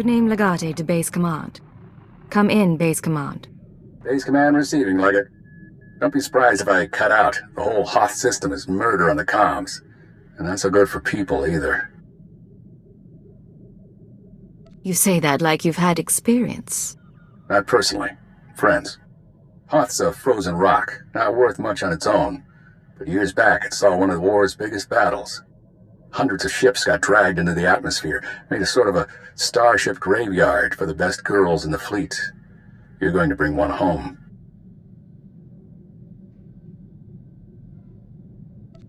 Codename Legate to Base Command. Come in, Base Command. Base Command receiving, Legate. Don't be surprised if I cut out. The whole Hoth system is murder on the comms. And not so good for people, either. You say that like you've had experience. Not personally. Friends. Hoth's a frozen rock, not worth much on its own. But years back, it saw one of the war's biggest battles. Hundreds of ships got dragged into the atmosphere, made a sort of a starship graveyard for the best girls in the fleet. You're going to bring one home.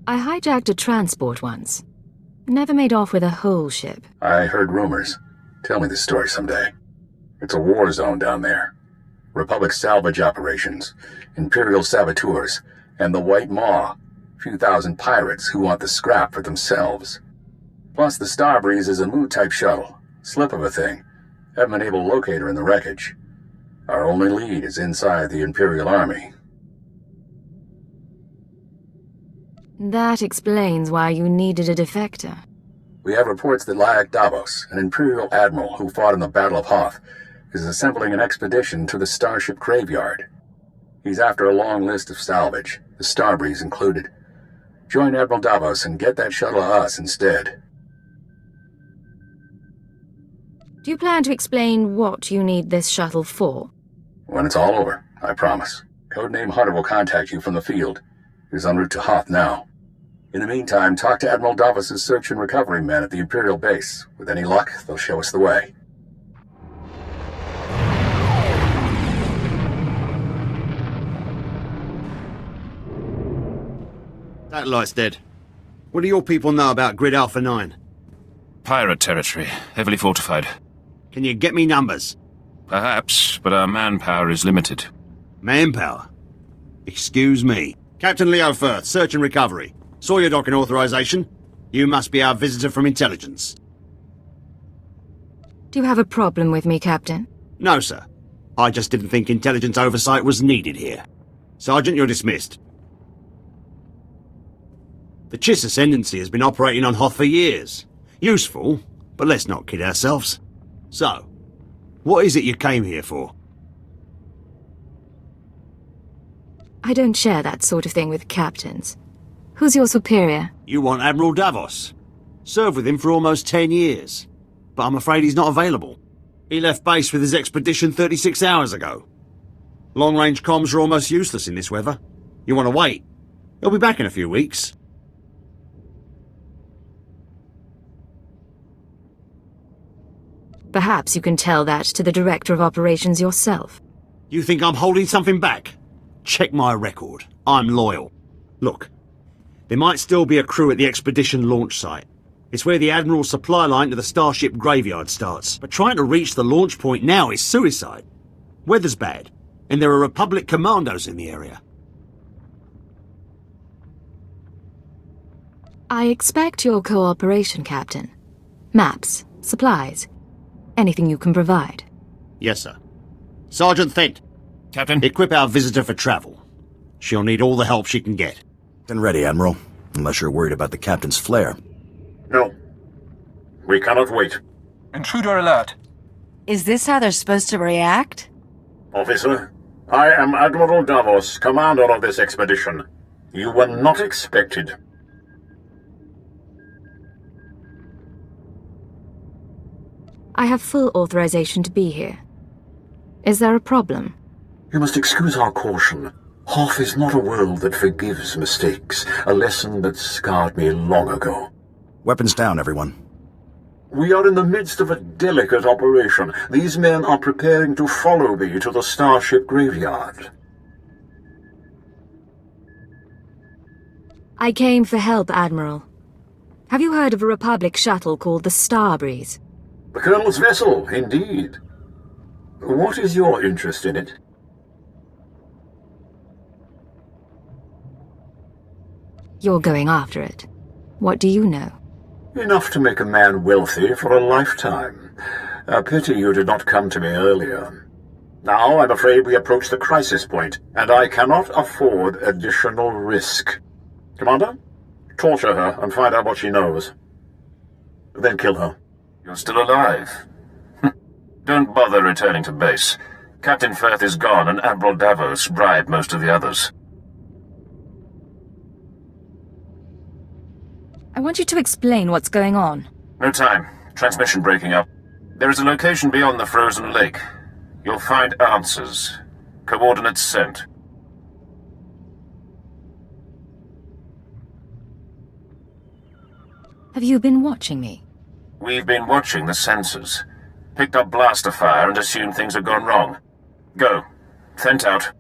I hijacked a transport once. Never made off with a whole ship. I heard rumors. Tell me the story someday. It's a war zone down there. Republic salvage operations, Imperial saboteurs, and the White Maw. Few thousand pirates who want the scrap for themselves. Plus the Starbreeze is a Mu-type shuttle. Slip of a thing. Haven't been able to locate her in the wreckage. Our only lead is inside the Imperial Army. That explains why you needed a defector. We have reports that Admiral Davos, an Imperial Admiral who fought in the Battle of Hoth, is assembling an expedition to the Starship Graveyard. He's after a long list of salvage, the Starbreeze included. Join Admiral Davos and get that shuttle to us instead. Do you plan to explain what you need this shuttle for? When it's all over, I promise. Codename Hunter will contact you from the field. He's en route to Hoth now. In the meantime, talk to Admiral Davos' search and recovery men at the Imperial base. With any luck, they'll show us the way. Satellite's dead. What do your people know about Grid Alpha 9? Pirate territory, heavily fortified. Can you get me numbers? Perhaps, but our manpower is limited. Manpower? Excuse me. Captain Leo Firth, search and recovery. Saw your docking authorization. You must be our visitor from intelligence. Do you have a problem with me, Captain? No, sir. I just didn't think intelligence oversight was needed here. Sergeant, you're dismissed. The Chiss Ascendancy has been operating on Hoth for years. Useful, but let's not kid ourselves. So, what is it you came here for? I don't share that sort of thing with captains. Who's your superior? You want Admiral Davos. Served with him for almost 10 years. But I'm afraid he's not available. He left base with his expedition 36 hours ago. Long-range comms are almost useless in this weather. You want to wait? He'll be back in a few weeks. Perhaps you can tell that to the Director of Operations yourself. You think I'm holding something back? Check my record. I'm loyal. Look, there might still be a crew at the expedition launch site. It's where the Admiral's supply line to the Starship Graveyard starts. But trying to reach the launch point now is suicide. Weather's bad, and there are Republic commandos in the area. I expect your cooperation, Captain. Maps, supplies, anything you can provide. Yes, sir. Sergeant Thent. Captain? Equip our visitor for travel. She'll need all the help she can get. And ready, Admiral. Unless you're worried about the captain's flare. No. We cannot wait. Intruder alert. Is this how they're supposed to react? Officer, I am Admiral Davos, commander of this expedition. You were not expected. I have full authorization to be here. Is there a problem? You must excuse our caution. Hoth is not a world that forgives mistakes, a lesson that scarred me long ago. Weapons down, everyone. We are in the midst of a delicate operation. These men are preparing to follow me to the Starship Graveyard. I came for help, Admiral. Have you heard of a Republic shuttle called the Starbreeze? The Colonel's vessel, indeed. What is your interest in it? You're going after it. What do you know? Enough to make a man wealthy for a lifetime. A pity you did not come to me earlier. Now I'm afraid we approach the crisis point, and I cannot afford additional risk. Commander, torture her and find out what she knows. Then kill her. You're still alive. Don't bother returning to base. Captain Firth is gone, and Admiral Davos bribed most of the others. I want you to explain what's going on. No time. Transmission breaking up. There is a location beyond the frozen lake. You'll find answers. Coordinates sent. Have you been watching me? We've been watching the sensors. Picked up blaster fire and assumed things had gone wrong. Go. Thent out.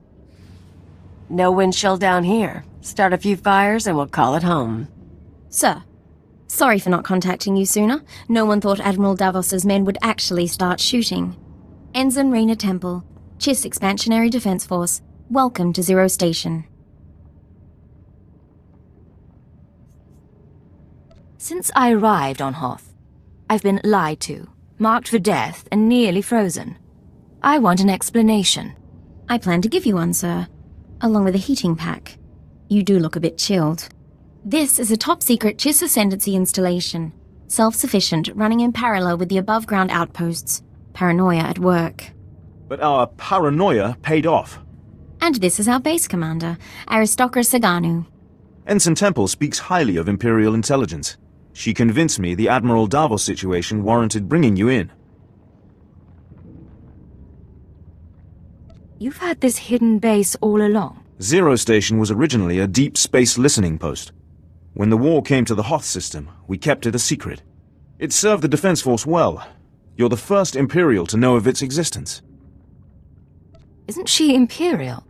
No wind chill down here. Start a few fires and we'll call it home. Sir, sorry for not contacting you sooner. No one thought Admiral Davos's men would actually start shooting. Ensign Rena Temple, Chiss Expansionary Defense Force. Welcome to Zero Station. Since I arrived on Hoth, I've been lied to, marked for death, and nearly frozen. I want an explanation. I plan to give you one, sir, along with a heating pack. You do look a bit chilled. This is a top-secret Chiss Ascendancy installation. Self-sufficient, running in parallel with the above-ground outposts. Paranoia at work. But our paranoia paid off. And this is our base commander, Aristocra Saganu. Ensign Temple speaks highly of Imperial intelligence. She convinced me the Admiral Davos situation warranted bringing you in. You've had this hidden base all along? Zero Station was originally a deep space listening post. When the war came to the Hoth system, we kept it a secret. It served the Defense Force well. You're the first Imperial to know of its existence. Isn't she Imperial?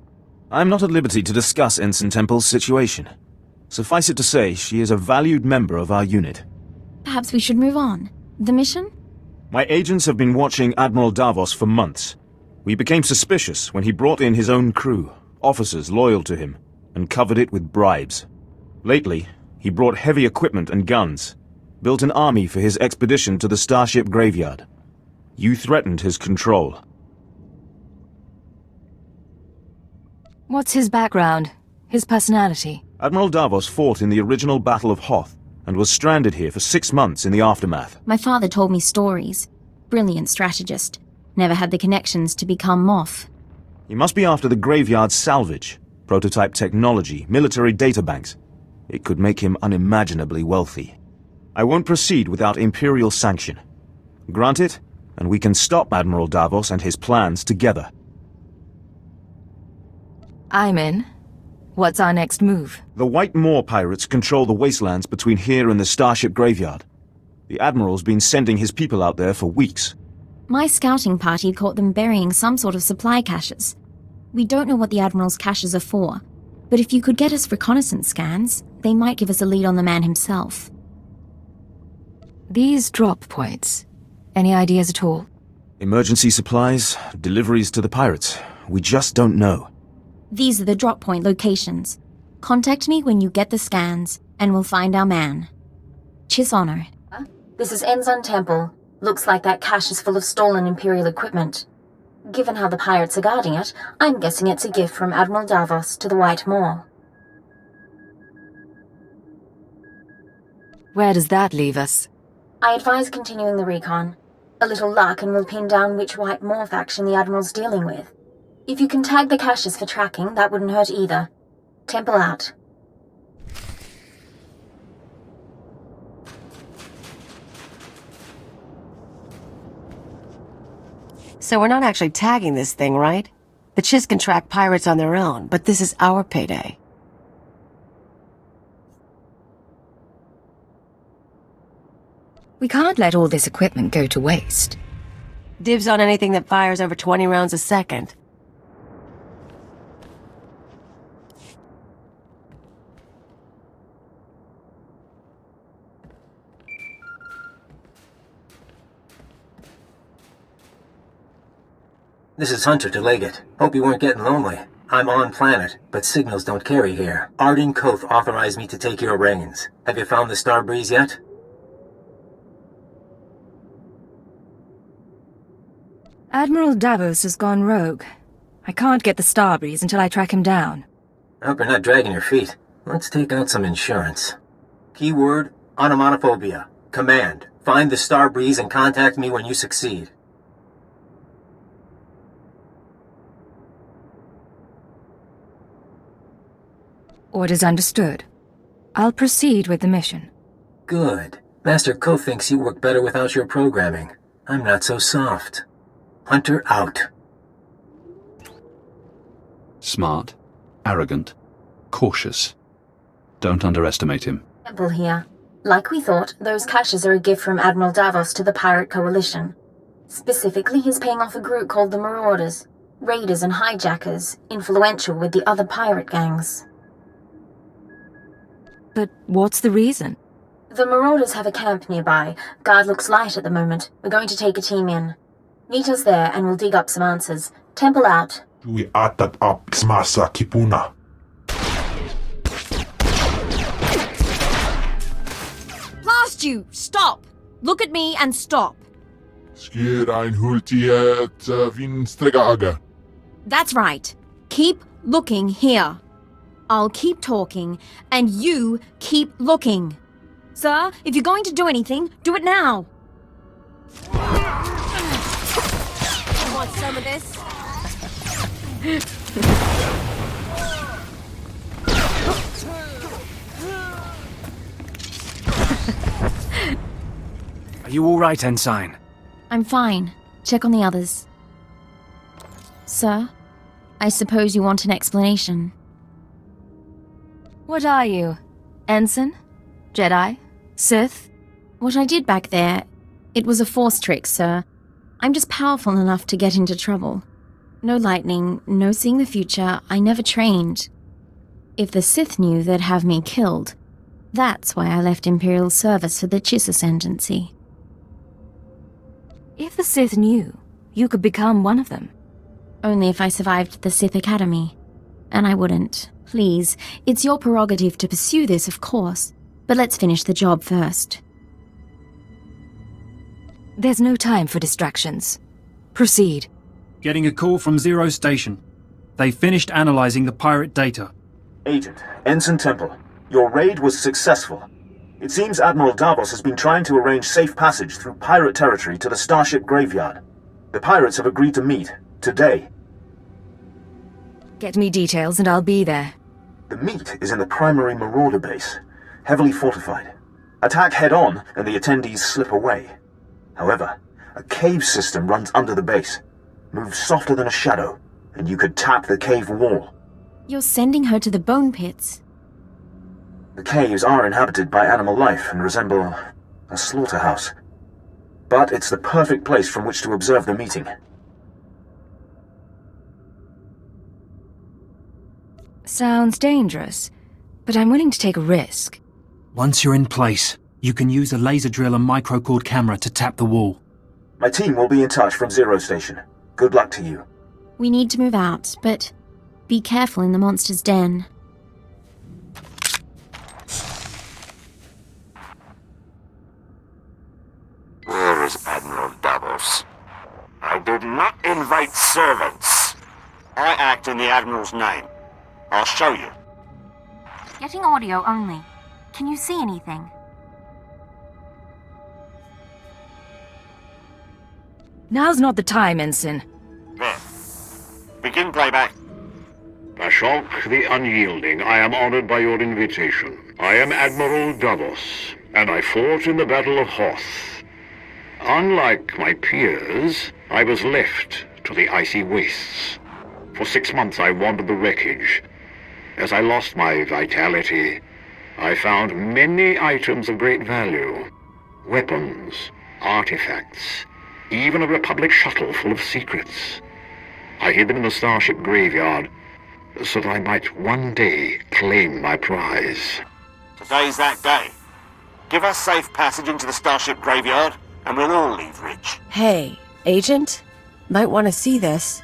I'm not at liberty to discuss Ensign Temple's situation. Suffice it to say, she is a valued member of our unit. Perhaps we should move on. The mission? My agents have been watching Admiral Davos for months. We became suspicious when he brought in his own crew, officers loyal to him, and covered it with bribes. Lately, he brought heavy equipment and guns, built an army for his expedition to the Starship Graveyard. You threatened his control. What's his background? His personality? Admiral Davos fought in the original Battle of Hoth, and was stranded here for 6 months in the aftermath. My father told me stories. Brilliant strategist. Never had the connections to become Moff. He must be after the Graveyard's salvage, prototype technology, military databanks. It could make him unimaginably wealthy. I won't proceed without Imperial sanction. Grant it, and we can stop Admiral Davos and his plans together. I'm in. What's our next move? The White Moor pirates control the wastelands between here and the Starship Graveyard. The Admiral's been sending his people out there for weeks. My scouting party caught them burying some sort of supply caches. We don't know what the Admiral's caches are for, but if you could get us reconnaissance scans, they might give us a lead on the man himself. These drop points. Any ideas at all? Emergency supplies, deliveries to the pirates. We just don't know. These are the drop point locations. Contact me when you get the scans, and we'll find our man. Chiss Honor. This is Ensign Temple. Looks like that cache is full of stolen Imperial equipment. Given how the pirates are guarding it, I'm guessing it's a gift from Admiral Davos to the White Moor. Where does that leave us? I advise continuing the recon. A little luck and we'll pin down which White Moor faction the Admiral's dealing with. If you can tag the caches for tracking, that wouldn't hurt either. Temple out. So we're not actually tagging this thing, right? The Chiss can track pirates on their own, but this is our payday. We can't let all this equipment go to waste. Dibs on anything that fires over 20 rounds a second. This is Hunter to Leggett. Hope you weren't getting lonely. I'm on planet, but signals don't carry here. Arden Koth authorized me to take your reins. Have you found the Star Breeze yet? Admiral Davos has gone rogue. I can't get the Starbreeze until I track him down. I hope you're not dragging your feet. Let's take out some insurance. Keyword, onomatophobia. Command, find the Starbreeze and contact me when you succeed. Orders understood. I'll proceed with the mission. Good. Master Ko thinks you work better without your programming. I'm not so soft. Hunter out. Smart, arrogant, cautious. Don't underestimate him. Temple here. Like we thought, those caches are a gift from Admiral Davos to the Pirate Coalition. Specifically, he's paying off a group called the Marauders. Raiders and hijackers, influential with the other pirate gangs. But what's the reason? The Marauders have a camp nearby. Guard looks light at the moment. We're going to take a team in. Meet us there and we'll dig up some answers. Temple out. We atat up smasa kipuna. Blast you! Stop! Look at me and stop. Skirain hultiet vinstregaga. That's right. Keep looking here. I'll keep talking, and you keep looking. Sir, if you're going to do anything, do it now. You want some of this? Are you all right, Ensign? I'm fine. Check on the others. Sir, I suppose you want an explanation. What are you? Ensign? Jedi? Sith? What I did back there, it was a force trick, sir. I'm just powerful enough to get into trouble. No lightning, no seeing the future, I never trained. If the Sith knew, they'd have me killed. That's why I left Imperial service for the Chiss Ascendancy. If the Sith knew, you could become one of them. Only if I survived the Sith Academy. And I wouldn't. Please, it's your prerogative to pursue this, of course. But let's finish the job first. There's no time for distractions. Proceed. Getting a call from Zero Station. They finished analyzing the pirate data. Agent, Ensign Temple, your raid was successful. It seems Admiral Davos has been trying to arrange safe passage through pirate territory to the starship graveyard. The pirates have agreed to meet, today. Get me details and I'll be there. The meet is in the primary Marauder base, heavily fortified. Attack head-on and the attendees slip away. However, a cave system runs under the base. Moves softer than a shadow, and you could tap the cave wall. You're sending her to the bone pits. The caves are inhabited by animal life and resemble a slaughterhouse. But it's the perfect place from which to observe the meeting. Sounds dangerous, but I'm willing to take a risk. Once you're in place, you can use a laser drill and microcord camera to tap the wall. My team will be in touch from Zero Station. Good luck to you. We need to move out, but be careful in the monster's den. Where is Admiral Davos? I did not invite servants. I act in the Admiral's name. I'll show you. Getting audio only. Can you see anything? Now's not the time, Ensign. There. Begin playback. Ashok the Unyielding, I am honored by your invitation. I am Admiral Davos, and I fought in the Battle of Hoth. Unlike my peers, I was left to the icy wastes. For 6 months I wandered the wreckage. As I lost my vitality, I found many items of great value. Weapons, artifacts, even a Republic shuttle full of secrets. I hid them in the starship graveyard, so that I might one day claim my prize. Today's that day. Give us safe passage into the starship graveyard, and we'll all leave rich. Hey, Agent? Might want to see this.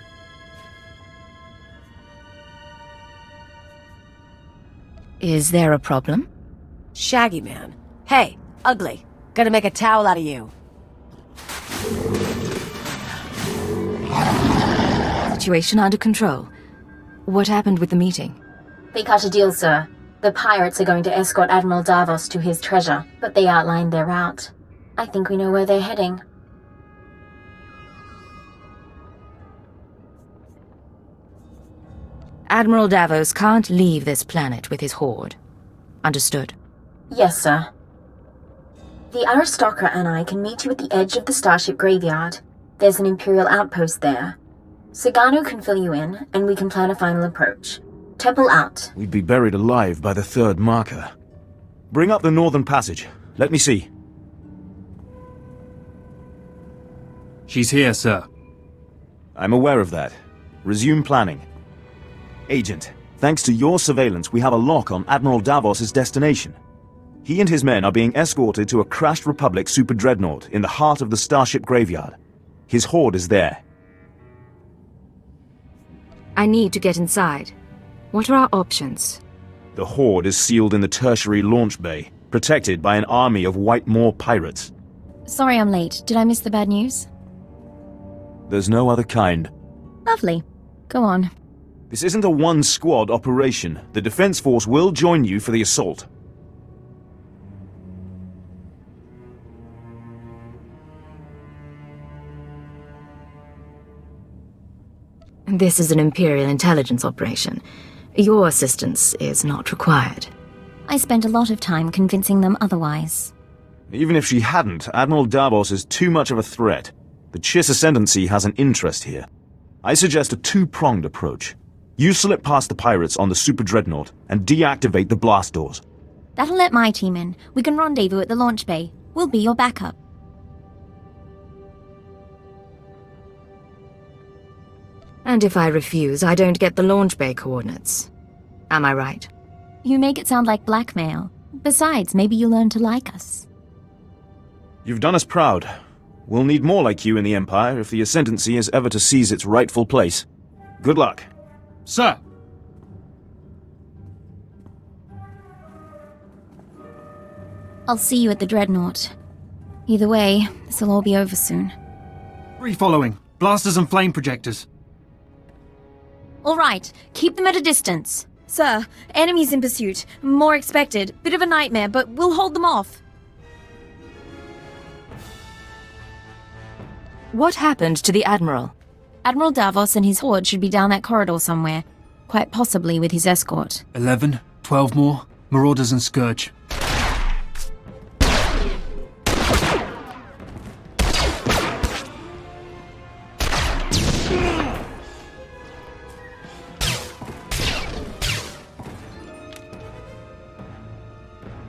Is there a problem? Shaggy man. Hey, ugly. Gonna make a towel out of you. situation under control. What happened with the meeting? They cut a deal, sir. The pirates are going to escort Admiral Davos to his treasure, but they outlined their route. I think we know where they're heading. Admiral Davos can't leave this planet with his horde. Understood. Yes, sir. The aristocrat and I can meet you at the edge of the starship graveyard. There's an Imperial outpost there. Sagano can fill you in, and we can plan a final approach. Temple out. We'd be buried alive by the third marker. Bring up the northern passage. Let me see. She's here, sir. I'm aware of that. Resume planning. Agent, thanks to your surveillance, we have a lock on Admiral Davos' destination. He and his men are being escorted to a crashed Republic super dreadnought in the heart of the starship graveyard. His horde is there. I need to get inside. What are our options? The horde is sealed in the tertiary launch bay, protected by an army of White Moor pirates. Sorry I'm late. Did I miss the bad news? There's no other kind. Lovely. Go on. This isn't a one-squad operation. The Defense Force will join you for the assault. This is an Imperial intelligence operation. Your assistance is not required. I spent a lot of time convincing them otherwise. Even if she hadn't, Admiral Davos is too much of a threat. The Chiss Ascendancy has an interest here. I suggest a two-pronged approach. You slip past the pirates on the super dreadnought and deactivate the blast doors. That'll let my team in. We can rendezvous at the launch bay. We'll be your backup. And if I refuse, I don't get the launch bay coordinates. Am I right? You make it sound like blackmail. Besides, maybe you'll learn to like us. You've done us proud. We'll need more like you in the Empire if the Ascendancy is ever to seize its rightful place. Good luck. Sir! I'll see you at the dreadnought. Either way, this'll all be over soon. Refollowing. Blasters and flame projectors. All right, keep them at a distance. Sir, enemies in pursuit. More expected. Bit of a nightmare, but we'll hold them off. What happened to the Admiral? Admiral Davos and his horde should be down that corridor somewhere. Quite possibly with his escort. 11, 12 more. Marauders and Scourge.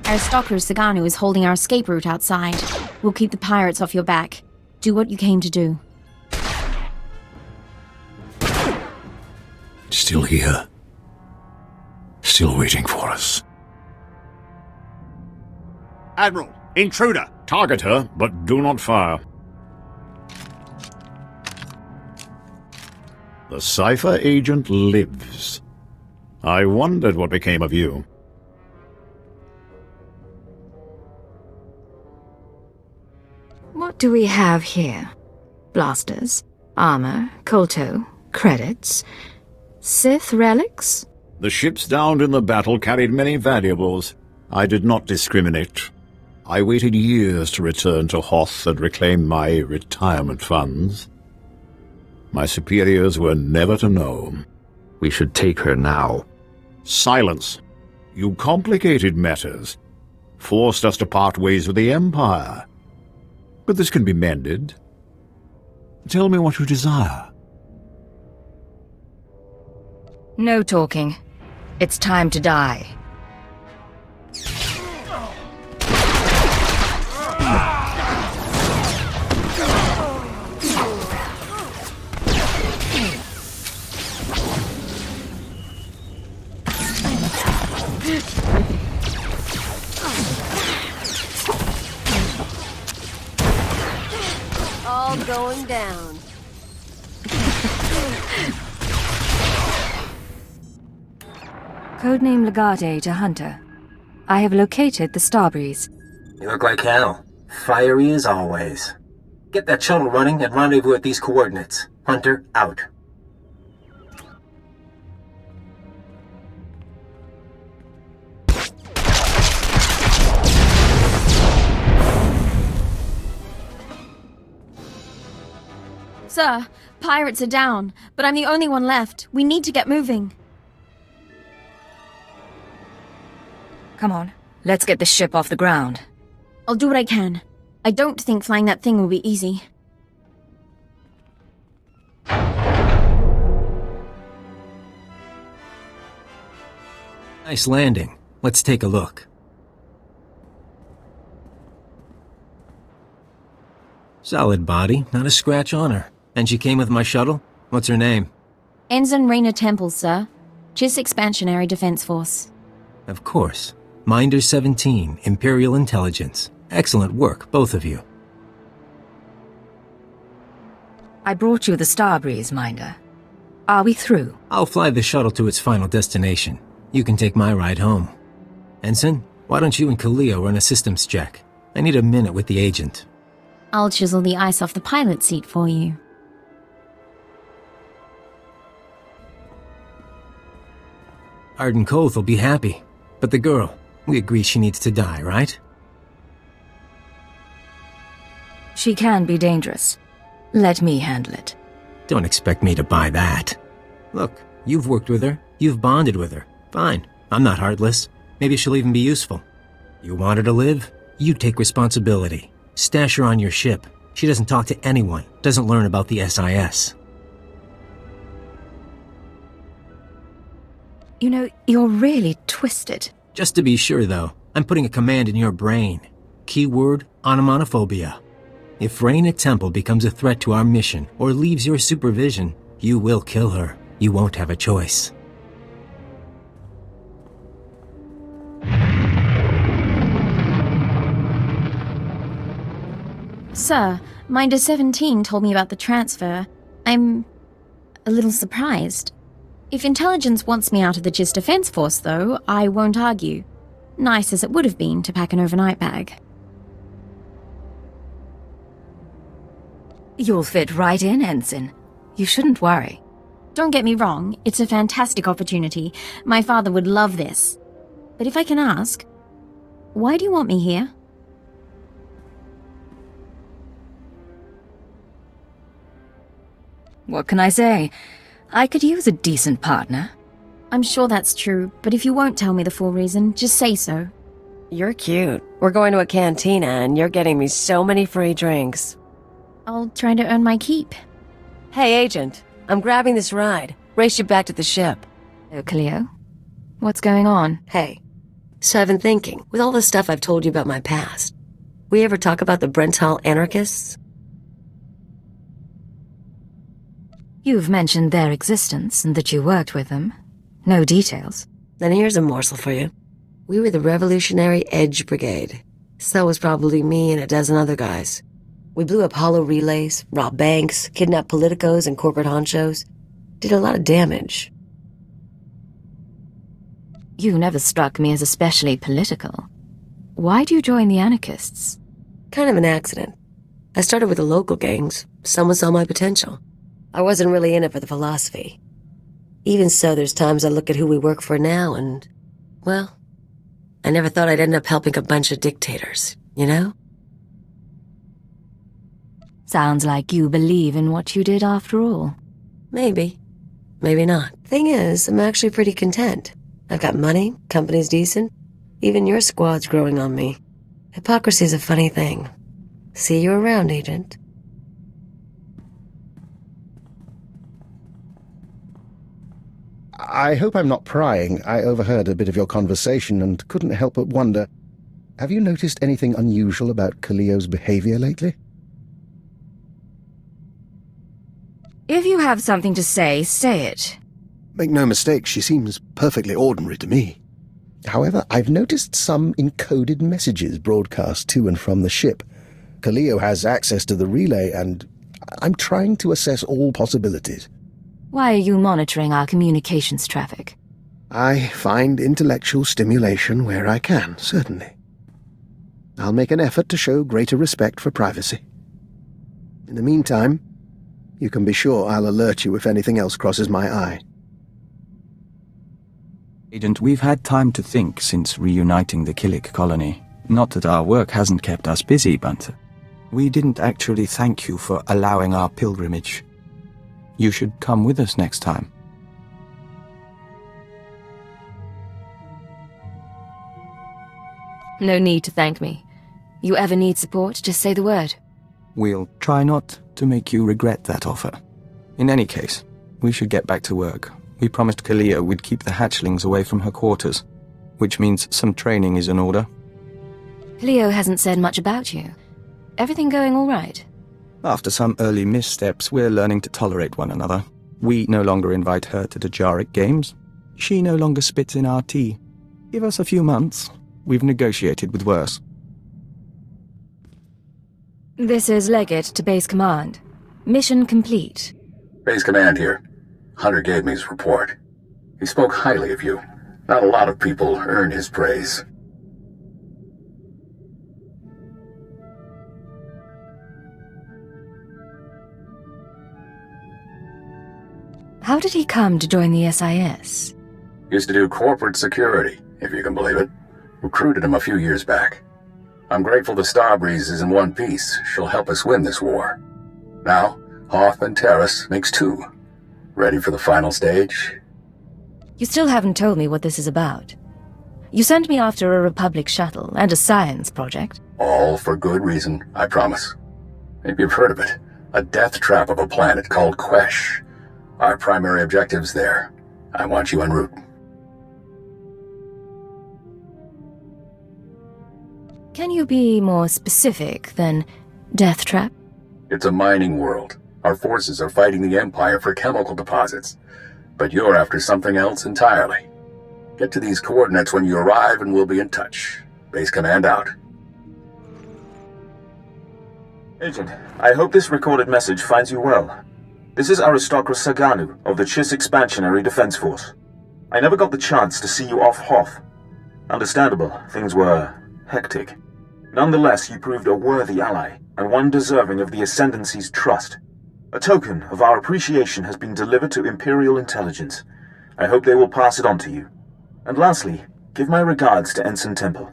Aristocrat Sagano is holding our escape route outside. We'll keep the pirates off your back. Do what you came to do. Still here. Still waiting for us. Admiral, intruder! Target her, but do not fire. The Cypher agent lives. I wondered what became of you. What do we have here? Blasters, armor, kolto, credits, Sith relics? The ships downed in the battle carried many valuables. I did not discriminate. I waited years to return to Hoth and reclaim my retirement funds. My superiors were never to know. We should take her now. Silence. You complicated matters. Forced us to part ways with the Empire. But this can be mended. Tell me what you desire. No talking. It's time to die. All going down. Codename Legate to Hunter. I have located the Starbreeze. You look like hell. Fiery as always. Get that shuttle running and rendezvous at these coordinates. Hunter, out. Sir, pirates are down, but I'm the only one left. We need to get moving. Come on, let's get the ship off the ground. I'll do what I can. I don't think flying that thing will be easy. Nice landing. Let's take a look. Solid body, not a scratch on her. And she came with my shuttle? What's her name? Ensign Raina Temple, sir. Chiss Expansionary Defense Force. Of course. Minder 17, Imperial Intelligence. Excellent work, both of you. I brought you the Starbreeze, Minder. Are we through? I'll fly the shuttle to its final destination. You can take my ride home. Ensign, why don't you and Kaleo run a systems check? I need a minute with the agent. I'll chisel the ice off the pilot seat for you. Arden Koth will be happy. But the girl, we agree she needs to die, right? She can be dangerous. Let me handle it. Don't expect me to buy that. Look, you've worked with her. You've bonded with her. Fine. I'm not heartless. Maybe she'll even be useful. You want her to live? You take responsibility. Stash her on your ship. She doesn't talk to anyone. Doesn't learn about the SIS. You know, you're really twisted. Just to be sure, though, I'm putting a command in your brain. Keyword, onomatophobia. If Raina Temple becomes a threat to our mission or leaves your supervision, you will kill her. You won't have a choice. Sir, Minder 17 told me about the transfer. I'm a little surprised. If intelligence wants me out of the Chiss Defense Force, though, I won't argue. Nice as it would have been to pack an overnight bag. You'll fit right in, Ensign. You shouldn't worry. Don't get me wrong, it's a fantastic opportunity. My father would love this. But if I can ask, why do you want me here? What can I say? I could use a decent partner. I'm sure that's true, but if you won't tell me the full reason, just say so. You're cute. We're going to a cantina and you're getting me so many free drinks. I'll try to earn my keep. Hey, Agent. I'm grabbing this ride. Race you back to the ship. Oh, Kaleo? What's going on? Hey. So I've been thinking, with all the stuff I've told you about my past, we ever talk about the Brental Anarchists? You've mentioned their existence and that you worked with them. No details. Then here's a morsel for you. We were the Revolutionary Edge Brigade. So was probably me and a dozen other guys. We blew up hollow relays, robbed banks, kidnapped politicos and corporate honchos. Did a lot of damage. You never struck me as especially political. Why do you join the anarchists? Kind of an accident. I started with the local gangs. Someone saw my potential. I wasn't really in it for the philosophy. Even so, there's times I look at who we work for now and, well, I never thought I'd end up helping a bunch of dictators, you know? Sounds like you believe in what you did after all. Maybe. Maybe not. Thing is, I'm actually pretty content. I've got money, company's decent. Even your squad's growing on me. Hypocrisy's a funny thing. See you around, Agent. I hope I'm not prying. I overheard a bit of your conversation and couldn't help but wonder, have you noticed anything unusual about Kaleo's behavior lately? If you have something to say, say it. Make no mistake, she seems perfectly ordinary to me. However, I've noticed some encoded messages broadcast to and from the ship. Kaleo has access to the relay, and I'm trying to assess all possibilities. Why are you monitoring our communications traffic? I find intellectual stimulation where I can, certainly. I'll make an effort to show greater respect for privacy. In the meantime, you can be sure I'll alert you if anything else crosses my eye. Agent, we've had time to think since reuniting the Killik colony. Not that our work hasn't kept us busy, but We didn't actually thank you for allowing our pilgrimage. You should come with us next time. No need to thank me. You ever need support, just say the word. We'll try not to make you regret that offer. In any case, we should get back to work. We promised Kalia we'd keep the hatchlings away from her quarters, which means some training is in order. Cleo hasn't said much about you. Everything going all right? After some early missteps, we're learning to tolerate one another. We no longer invite her to the Jarek games. She no longer spits in our tea. Give us a few months. We've negotiated with worse. This is Leggett to Base Command. Mission complete. Base Command here. Hunter gave me his report. He spoke highly of you. Not a lot of people earn his praise. How did he come to join the SIS? Used to do corporate security, if you can believe it. Recruited him a few years back. I'm grateful the Starbreeze is in one piece. She'll help us win this war. Now, Hoth and Terrace makes two. Ready for the final stage? You still haven't told me what this is about. You sent me after a Republic shuttle and a science project. All for good reason, I promise. Maybe you've heard of it. A death trap of a planet called Quesh. Our primary objective's there. I want you en route. Can you be more specific than death trap? It's a mining world. Our forces are fighting the Empire for chemical deposits. But you're after something else entirely. Get to these coordinates when you arrive and we'll be in touch. Base Command out. Agent, I hope this recorded message finds you well. This is Aristocrat Saganu of the Chiss Expansionary Defense Force. I never got the chance to see you off Hoth. Understandable, things were hectic. Nonetheless, you proved a worthy ally, and one deserving of the Ascendancy's trust. A token of our appreciation has been delivered to Imperial Intelligence. I hope they will pass it on to you. And lastly, give my regards to Ensign Temple.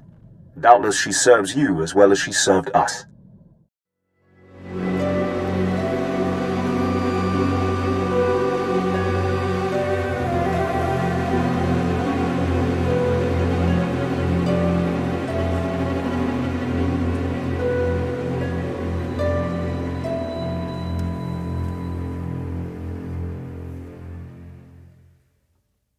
Doubtless she serves you as well as she served us.